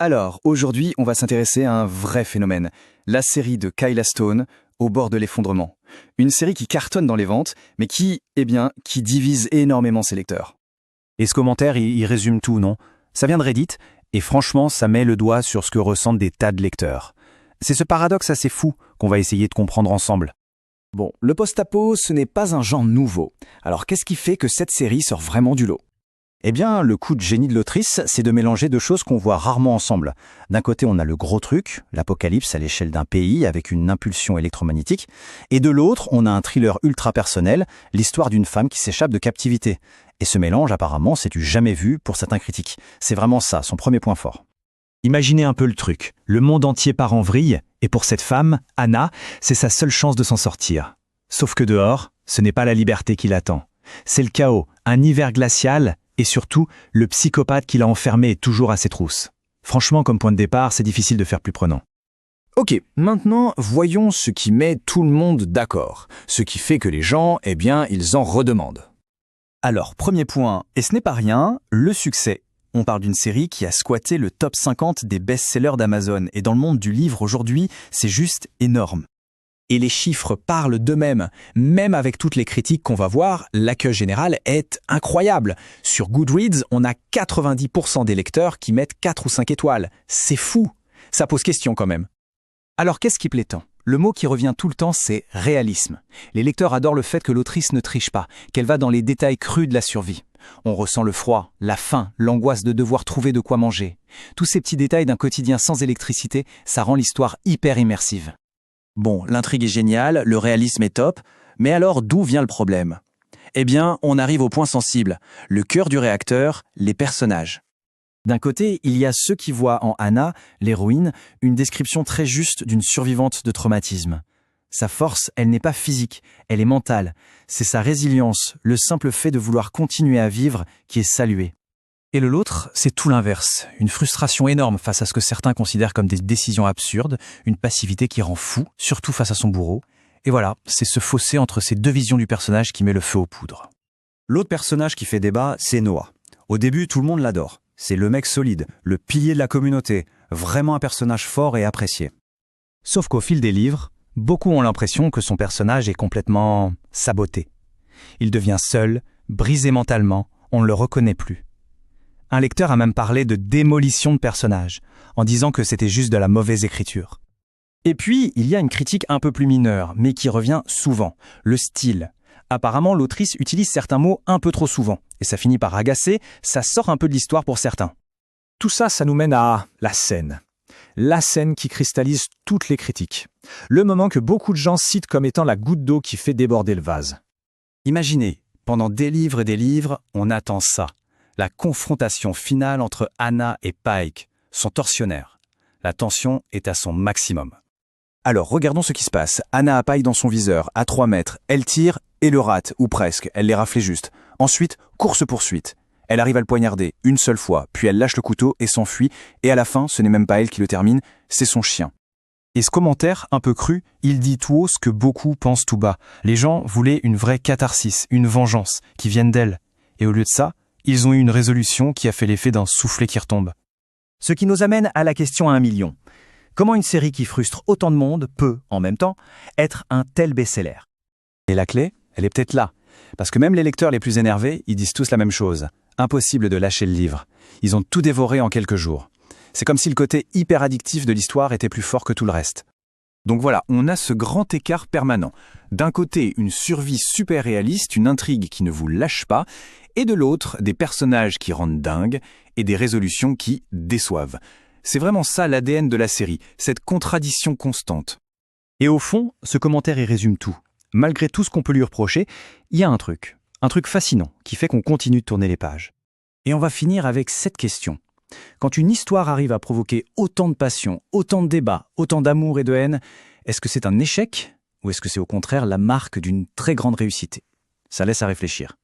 Alors, aujourd'hui, on va s'intéresser à un vrai phénomène, la série de Kyla Stone, Au bord de l'effondrement. Une série qui cartonne dans les ventes, mais qui divise énormément ses lecteurs. Et ce commentaire, il résume tout, non? Ça vient de Reddit, et franchement, ça met le doigt sur ce que ressentent des tas de lecteurs. C'est ce paradoxe assez fou qu'on va essayer de comprendre ensemble. Bon, le post-apo, ce n'est pas un genre nouveau. Alors qu'est-ce qui fait que cette série sort vraiment du lot? Eh bien, le coup de génie de l'autrice, c'est de mélanger deux choses qu'on voit rarement ensemble. D'un côté, on a le gros truc, l'apocalypse à l'échelle d'un pays avec une impulsion électromagnétique, et de l'autre, on a un thriller ultra personnel, l'histoire d'une femme qui s'échappe de captivité. Et ce mélange, apparemment, c'est du jamais vu pour certains critiques. C'est vraiment ça, son premier point fort. Imaginez un peu le truc. Le monde entier part en vrille, et pour cette femme, Anna, c'est sa seule chance de s'en sortir. Sauf que dehors, ce n'est pas la liberté qui l'attend. C'est le chaos, un hiver glacial, et surtout, le psychopathe qui l'a enfermé est toujours à ses trousses. Franchement, comme point de départ, c'est difficile de faire plus prenant. Ok, maintenant, voyons ce qui met tout le monde d'accord. Ce qui fait que les gens, ils en redemandent. Alors, premier point, et ce n'est pas rien, le succès. On parle d'une série qui a squatté le top 50 des best-sellers d'Amazon, et dans le monde du livre aujourd'hui, c'est juste énorme. Et les chiffres parlent d'eux-mêmes. Même avec toutes les critiques qu'on va voir, l'accueil général est incroyable. Sur Goodreads, on a 90% des lecteurs qui mettent 4 ou 5 étoiles. C'est fou. Ça pose question quand même. Alors qu'est-ce qui plaît tant? Le mot qui revient tout le temps, c'est réalisme. Les lecteurs adorent le fait que l'autrice ne triche pas, qu'elle va dans les détails crus de la survie. On ressent le froid, la faim, l'angoisse de devoir trouver de quoi manger. Tous ces petits détails d'un quotidien sans électricité, ça rend l'histoire hyper immersive. Bon, l'intrigue est géniale, le réalisme est top, mais alors d'où vient le problème? Eh bien, on arrive au point sensible, le cœur du réacteur, les personnages. D'un côté, il y a ceux qui voient en Anna, l'héroïne, une description très juste d'une survivante de traumatisme. Sa force, elle n'est pas physique, elle est mentale. C'est sa résilience, le simple fait de vouloir continuer à vivre, qui est salué. Et de l'autre, c'est tout l'inverse. Une frustration énorme face à ce que certains considèrent comme des décisions absurdes, une passivité qui rend fou, surtout face à son bourreau. Et voilà, c'est ce fossé entre ces deux visions du personnage qui met le feu aux poudres. L'autre personnage qui fait débat, c'est Noah. Au début, tout le monde l'adore. C'est le mec solide, le pilier de la communauté, vraiment un personnage fort et apprécié. Sauf qu'au fil des livres, beaucoup ont l'impression que son personnage est complètement saboté. Il devient seul, brisé mentalement, on ne le reconnaît plus. Un lecteur a même parlé de démolition de personnage, en disant que c'était juste de la mauvaise écriture. Et puis, il y a une critique un peu plus mineure, mais qui revient souvent, le style. Apparemment, l'autrice utilise certains mots un peu trop souvent, et ça finit par agacer, ça sort un peu de l'histoire pour certains. Tout ça, ça nous mène à la scène. La scène qui cristallise toutes les critiques. Le moment que beaucoup de gens citent comme étant la goutte d'eau qui fait déborder le vase. Imaginez, pendant des livres et des livres, on attend ça. La confrontation finale entre Anna et Pike, son tortionnaire. La tension est à son maximum. Alors, regardons ce qui se passe. Anna a Pike dans son viseur, à 3 mètres. Elle tire et le rate, ou presque. Elle les raflait juste. Ensuite, course-poursuite. Elle arrive à le poignarder une seule fois, puis elle lâche le couteau et s'enfuit. Et à la fin, ce n'est même pas elle qui le termine, c'est son chien. Et ce commentaire, un peu cru, il dit tout haut ce que beaucoup pensent tout bas. Les gens voulaient une vraie catharsis, une vengeance, qui vienne d'elle. Et au lieu de ça, ils ont eu une résolution qui a fait l'effet d'un soufflet qui retombe. Ce qui nous amène à la question à 1 million. Comment une série qui frustre autant de monde peut, en même temps, être un tel best-seller? Et la clé, elle est peut-être là. Parce que même les lecteurs les plus énervés, ils disent tous la même chose. Impossible de lâcher le livre. Ils ont tout dévoré en quelques jours. C'est comme si le côté hyper addictif de l'histoire était plus fort que tout le reste. Donc voilà, on a ce grand écart permanent. D'un côté, une survie super réaliste, une intrigue qui ne vous lâche pas, et de l'autre, des personnages qui rendent dingue et des résolutions qui déçoivent. C'est vraiment ça l'ADN de la série, cette contradiction constante. Et au fond, ce commentaire y résume tout. Malgré tout ce qu'on peut lui reprocher, il y a un truc fascinant, qui fait qu'on continue de tourner les pages. Et on va finir avec cette question. Quand une histoire arrive à provoquer autant de passion, autant de débats, autant d'amour et de haine, est-ce que c'est un échec ou est-ce que c'est au contraire la marque d'une très grande réussite? Ça laisse à réfléchir.